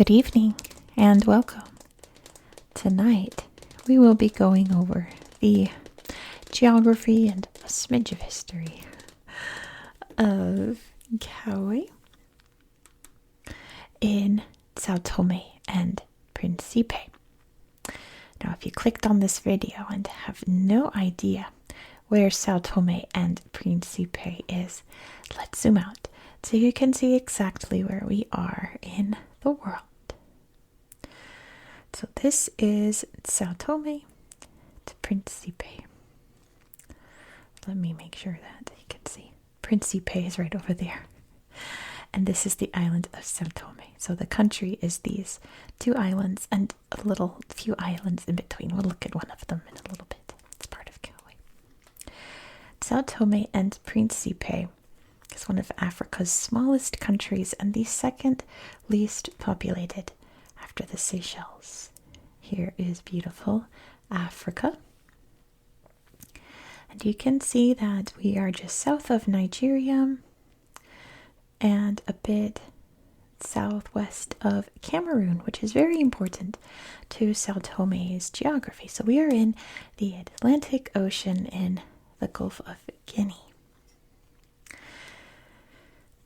Good evening and welcome. Tonight we will be going over the geography and a smidge of history of Caue in Sao Tome and Príncipe. Now, if you clicked on this video and have no idea where Sao Tome and Príncipe is, let's zoom out so you can see exactly where we are in the world. So this is Sao Tome to Príncipe. Let me make sure that you can see. Príncipe is right over there. And this is the island of Sao Tome. So the country is these two islands and a little few islands in between. We'll look at one of them in a little bit. It's part of Caue. Sao Tome and Príncipe is one of Africa's smallest countries and the second least populated after the Seychelles. Here is beautiful Africa. And you can see that we are just south of Nigeria and a bit southwest of Cameroon, which is very important to Sao Tome's geography. So we are in the Atlantic Ocean in the Gulf of Guinea.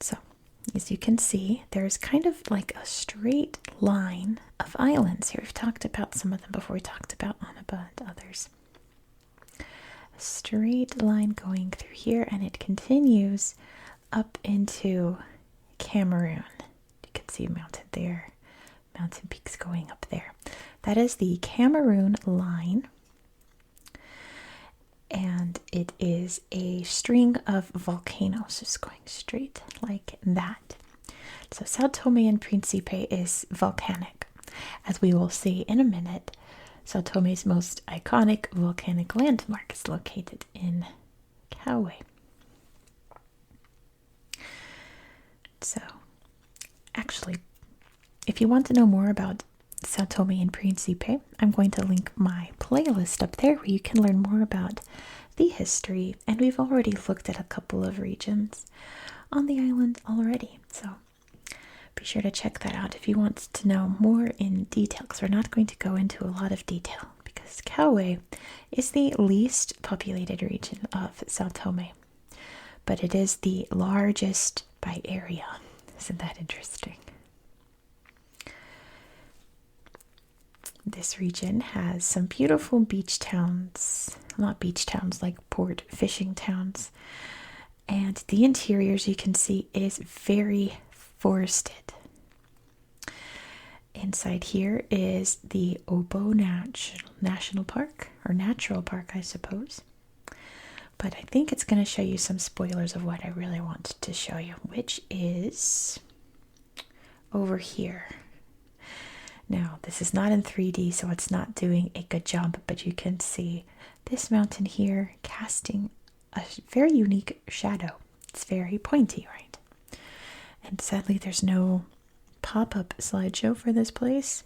So, as you can see, there's kind of like a straight line of islands here. We've talked about some of them before. We talked about Annaba and others. A straight line going through here, and it continues up into Cameroon. You can see a mountain there, mountain peaks going up there. That is the Cameroon line. And it is a string of volcanoes just going straight like that. So Sao Tome and Príncipe is volcanic. As we will see in a minute, Sao Tome's most iconic volcanic landmark is located in Caue. So, actually, if you want to know more about Sao Tome and Príncipe, I'm going to link my playlist up there where you can learn more about the history, and we've already looked at a couple of regions on the island already, so be sure to check that out if you want to know more in detail, because we're not going to go into a lot of detail because Caue is the least populated region of Sao Tome, but it is the largest by area. Isn't that interesting? This region has some beautiful beach towns, not beach towns like port fishing towns, and the interiors you can see is very forested. Inside here is the Obo National Park, or Natural Park, I suppose. But I think it's going to show you some spoilers of what I really wanted to show you, which is over here. Now, this is not in 3D, so it's not doing a good job, but you can see this mountain here casting a very unique shadow. It's very pointy, right? And sadly, there's no pop-up slideshow for this place,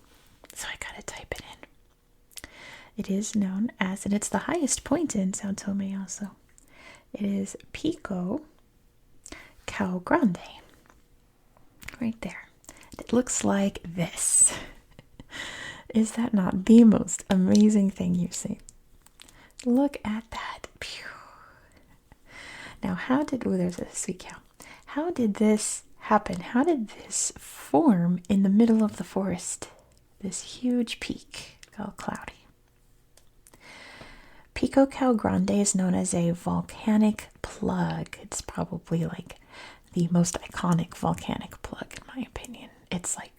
so I gotta type it in. It is known as, and it's the highest point in Sao Tome also, it is Pico Cao Grande. Right there. It looks like this. Is that not the most amazing thing you've seen? Look at that. Pew. Now, there's a sweet cow. How did this happen? How did this form in the middle of the forest? This huge peak, all cloudy. Pico Cao Grande is known as a volcanic plug. It's probably like the most iconic volcanic plug, in my opinion. It's like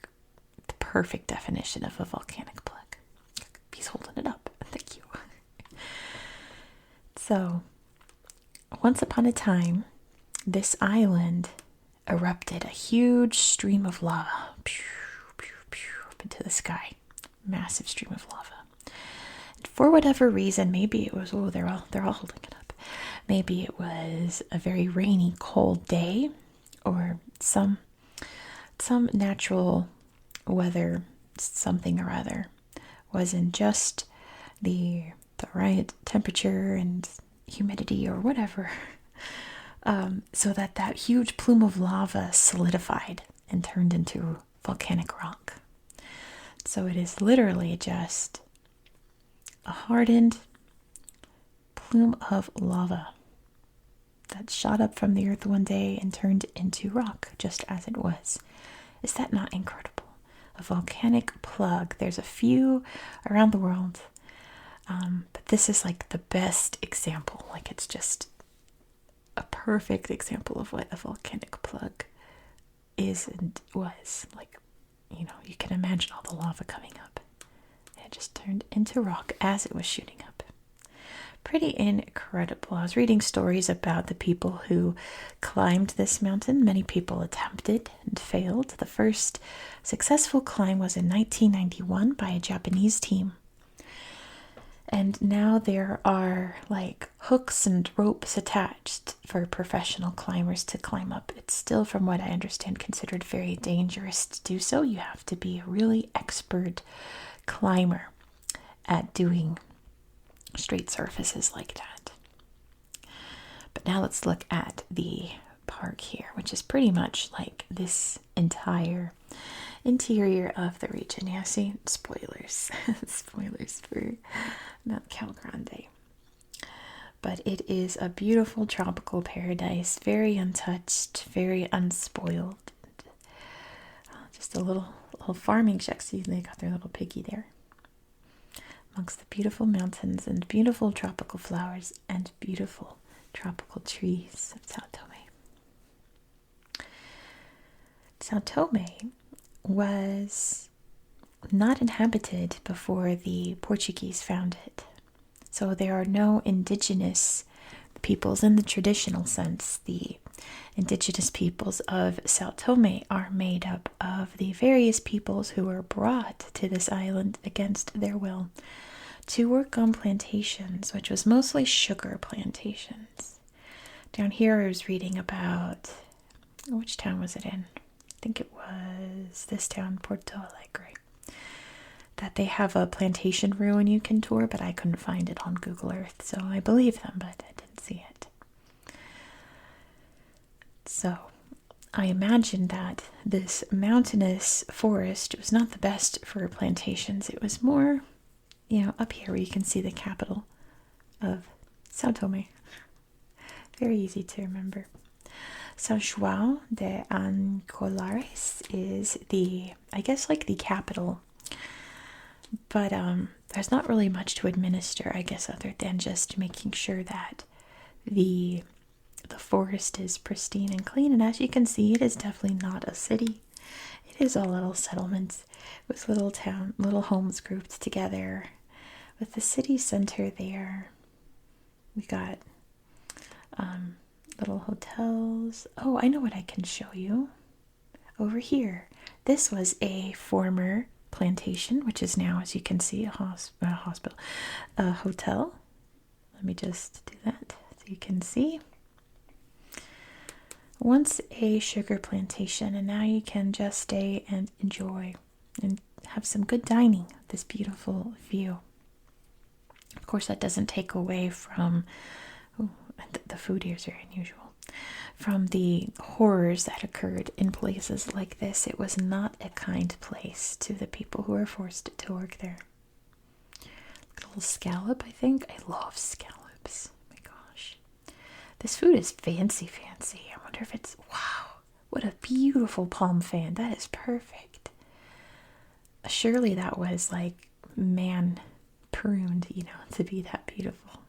the perfect definition of a volcanic plug. He's holding it up. Thank you. So, once upon a time, this island erupted a huge stream of lava. Pew, pew, pew, up into the sky. Massive stream of lava. And for whatever reason, maybe it was, they're all holding it up. Maybe it was a very rainy, cold day, or some natural weather, something or other, wasn't just the right temperature and humidity or whatever, so that huge plume of lava solidified and turned into volcanic rock. So it is literally just a hardened plume of lava that shot up from the earth one day and turned into rock just as it was. Is that not incredible? A volcanic plug. There's a few around the world, but this is like the best example. Like, it's just a perfect example of what a volcanic plug is and was. Like, you know, you can imagine all the lava coming up. It just turned into rock as it was shooting up. Pretty incredible. I was reading stories about the people who climbed this mountain. Many people attempted and failed. The first successful climb was in 1991 by a Japanese team. And now there are like hooks and ropes attached for professional climbers to climb up. It's still, from what I understand, considered very dangerous to do so. You have to be a really expert climber at doing straight surfaces like that. But now let's look at the park here, which is pretty much like this entire interior of the region. Yeah, see, spoilers. Spoilers for Mount Cao Grande. But it is a beautiful tropical paradise, very untouched, very unspoiled. Just a little farming shack. See, they got their little piggy there. Amongst the beautiful mountains and beautiful tropical flowers and beautiful tropical trees of Sao Tome. Sao Tome was not inhabited before the Portuguese found it. So there are no indigenous peoples in the traditional sense. The indigenous peoples of Sao Tome are made up of the various peoples who were brought to this island against their will to work on plantations, which was mostly sugar plantations. Down here I was reading about, which town was it in? I think it was this town, Porto Alegre. That they have a plantation ruin you can tour, but I couldn't find it on Google Earth, so I believe them, but I didn't see it. So I imagine that this mountainous forest was not the best for plantations. It was more, you know, up here where you can see the capital of Sao Tome. Very easy to remember. São João de Ancolares is the, I guess, like the capital. But there's not really much to administer, I guess, other than just making sure that the forest is pristine and clean. And as you can see, it is definitely not a city. It is a little settlement with little homes grouped together with the city center there. We got little hotels. Oh, I know what I can show you. Over here. This was a former plantation, which is now, as you can see, a hotel. Let me just do that so you can see. Once a sugar plantation, and now you can just stay and enjoy and have some good dining. This beautiful view. Of course, that doesn't take away from the food here is very unusual. From the horrors that occurred in places like this. It was not a kind place to the people who were forced to work there. A little scallop, I think. I love scallops. Oh my gosh. This food is fancy. I wonder if it's, wow, what a beautiful palm fan. That is perfect. Surely that was like man pruned, you know, to be that beautiful.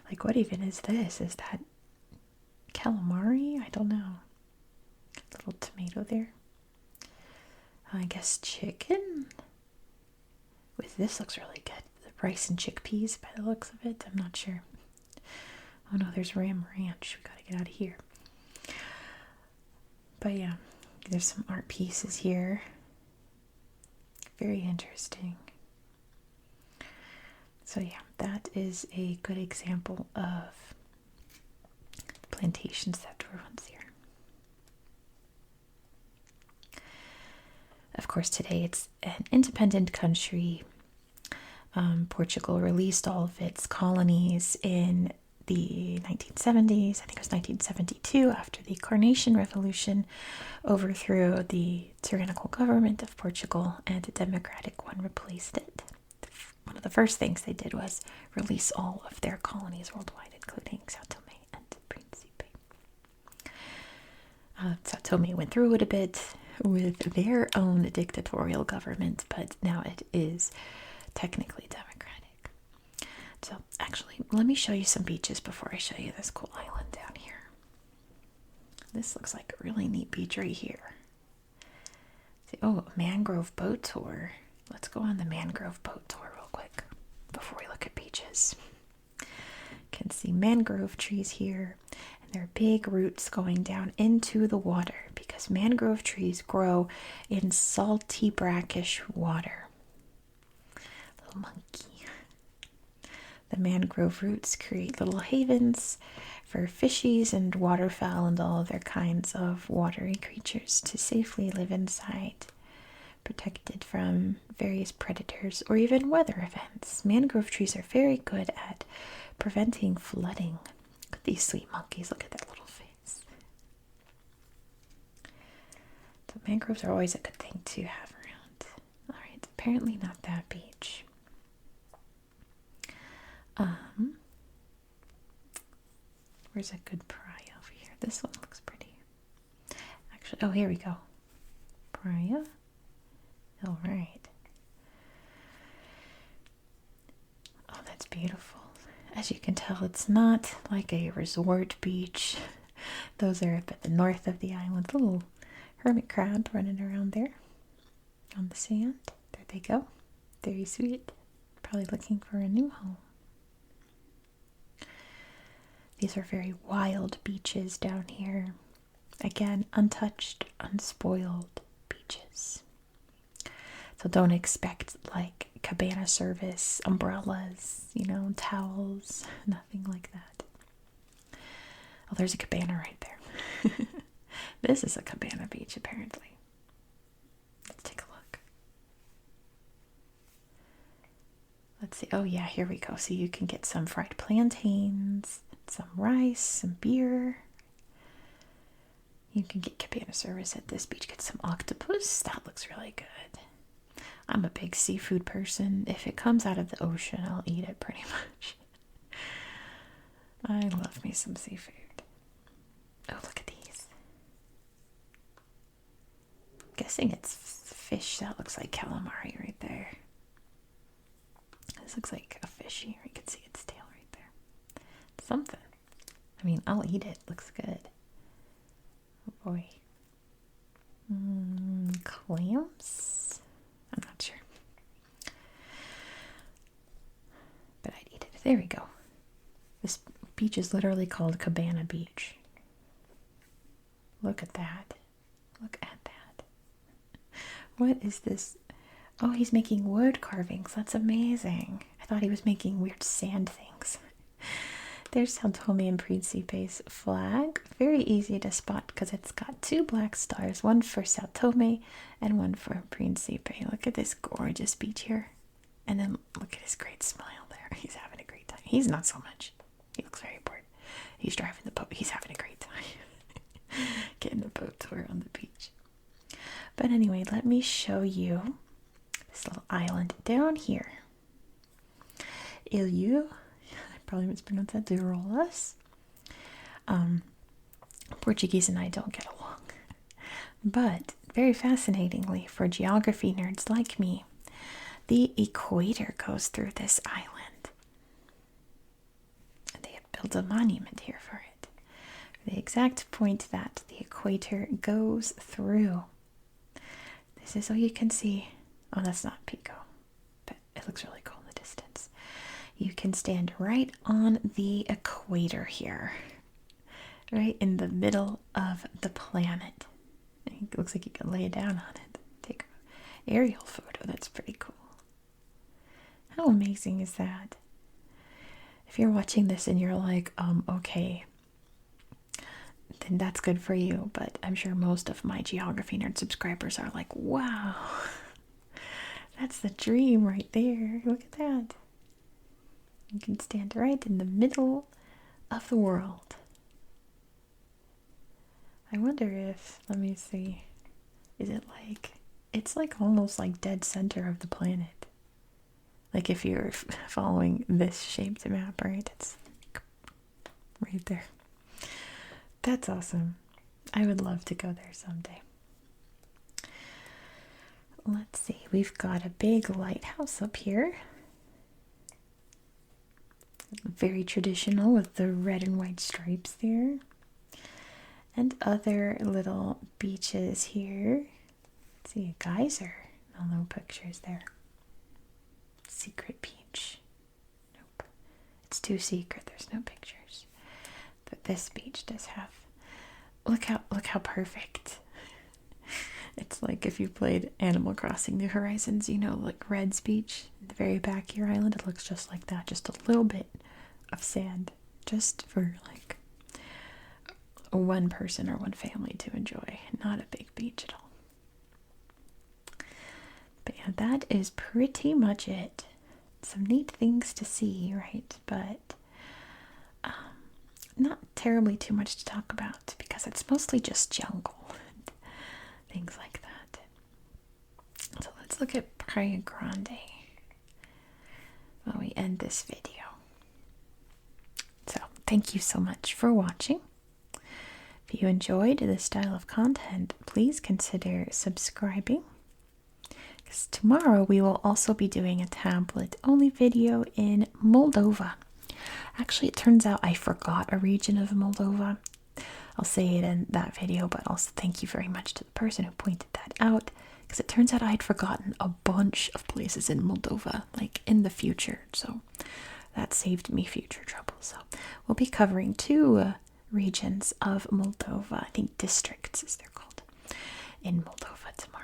Like, what even is this? Is that calamari? I don't know. Little tomato there. I guess chicken. With this looks really good. The rice and chickpeas by the looks of it. I'm not sure. Oh no, there's Ram Ranch. We gotta get out of here. But yeah, there's some art pieces here. Very interesting. So yeah, that is a good example of plantations that were once here. Of course, today it's an independent country. Portugal released all of its colonies in the 1970s, I think it was 1972, after the Coronation Revolution overthrew the tyrannical government of Portugal and a democratic one replaced it. One of the first things they did was release all of their colonies worldwide, including Sao Tome and Príncipe. Sao Tome went through it a bit with their own dictatorial government, but now it is technically democratic. So actually, let me show you some beaches before I show you this cool island down here. This looks like a really neat beach right here. See, oh, mangrove boat tour. Let's go on the mangrove boat tour real quick before we look at beaches. You can see mangrove trees here, and there are big roots going down into the water because mangrove trees grow in salty, brackish water. Little monkey. The mangrove roots create little havens for fishies and waterfowl and all other kinds of watery creatures to safely live inside, protected from various predators or even weather events. Mangrove trees are very good at preventing flooding. Look at these sweet monkeys. Look at that little face. So mangroves are always a good thing to have around. All right, apparently not that beach. Where's a good praia over here? This one looks pretty. Actually, oh, here we go. Praia. All right. Oh, that's beautiful. As you can tell, it's not like a resort beach. Those are up at the north of the island. Little hermit crab running around there on the sand. There they go. Very sweet. Probably looking for a new home. These are very wild beaches down here. Again, untouched, unspoiled beaches. So don't expect like cabana service, umbrellas, towels, nothing like that. Oh, there's a cabana right there. This is a cabana beach, apparently. Let's take a look. Let's see. Oh, yeah, here we go. So you can get some fried plantains, some rice, some beer. You can get cabana service at this beach. Get some octopus. That looks really good. I'm a big seafood person. If it comes out of the ocean, I'll eat it pretty much. I love me some seafood. Oh, look at these. I'm guessing it's fish. That looks like calamari right there. This looks like a fishy. You can see its tail right there. Something. I mean, I'll eat it. Looks good. Oh boy. Clams? I'm not sure. But I'd eat it. There we go. This beach is literally called Cabana Beach. Look at that. Look at that. What is this? Oh, he's making wood carvings. That's amazing. I thought he was making weird sand things. There's Sao Tome and Príncipe's flag. Very easy to spot because it's got two black stars, one for Sao Tome and one for Príncipe. Look at this gorgeous beach here. And then look at his great smile there. He's having a great time. He's not so much. He looks very bored. He's driving the boat. He's having a great time. Getting a boat tour on the beach. But anyway, let me show you this little island down here. Ilhu. I probably mispronounced that. Durolas. Portuguese and I don't get along. But very fascinatingly, for geography nerds like me, the equator goes through this island. And they have built a monument here for it. The exact point that the equator goes through. This is all you can see. Oh, that's not Pico, but it looks really cool in the distance. You can stand right on the equator here, right in the middle of the planet. It looks like you can lay down on it. Take an aerial photo. That's pretty cool. How amazing is that? If you're watching this and you're like, okay, then that's good for you. But I'm sure most of my Geography Nerd subscribers are like, wow, that's the dream right there. Look at that. You can stand right in the middle of the world. I wonder if, let me see, is it like, it's like almost like dead center of the planet. Like if you're following this shaped map, right? It's right there. That's awesome. I would love to go there someday. Let's see, we've got a big lighthouse up here. Very traditional with the red and white stripes there. And other little beaches here. Let's see, a geyser. No pictures there. Secret beach. Nope. It's too secret, there's no pictures. But this beach does have, look how perfect. It's like if you played Animal Crossing New Horizons, you know, like Red's Beach, the very back of your island, it looks just like that. Just a little bit of sand, just for like one person or one family to enjoy. Not a big beach at all. But yeah, that is pretty much it. Some neat things to see, right? But not terribly too much to talk about because it's mostly just jungle and things like that. So let's look at Pico Grande while we end this video. So thank you so much for watching. If you enjoyed this style of content, please consider subscribing. Because tomorrow we will also be doing a tablet-only video in Moldova. Actually, it turns out I forgot a region of Moldova. I'll say it in that video, but also thank you very much to the person who pointed that out. Because it turns out I had forgotten a bunch of places in Moldova, like in the future. So that saved me future trouble. So we'll be covering two regions of Moldova. I think districts, as they're called, in Moldova tomorrow.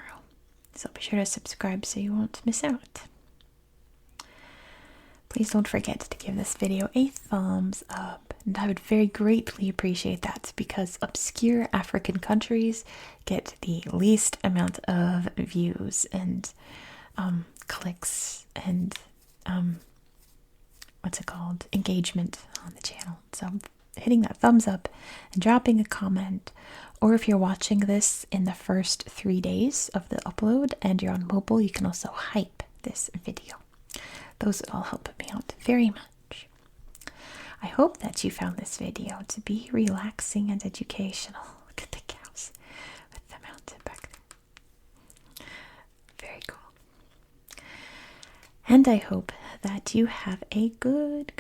So be sure to subscribe so you won't miss out. Please don't forget to give this video a thumbs up. And I would very greatly appreciate that because obscure African countries get the least amount of views and clicks and engagement on the channel. So hitting that thumbs up and dropping a comment, or if you're watching this in the first 3 days of the upload and you're on mobile, you can also hype this video. Those would all help me out very much. I hope that you found this video to be relaxing and educational. Look at the cows with the mountain back there. Very cool. And I hope that you have a good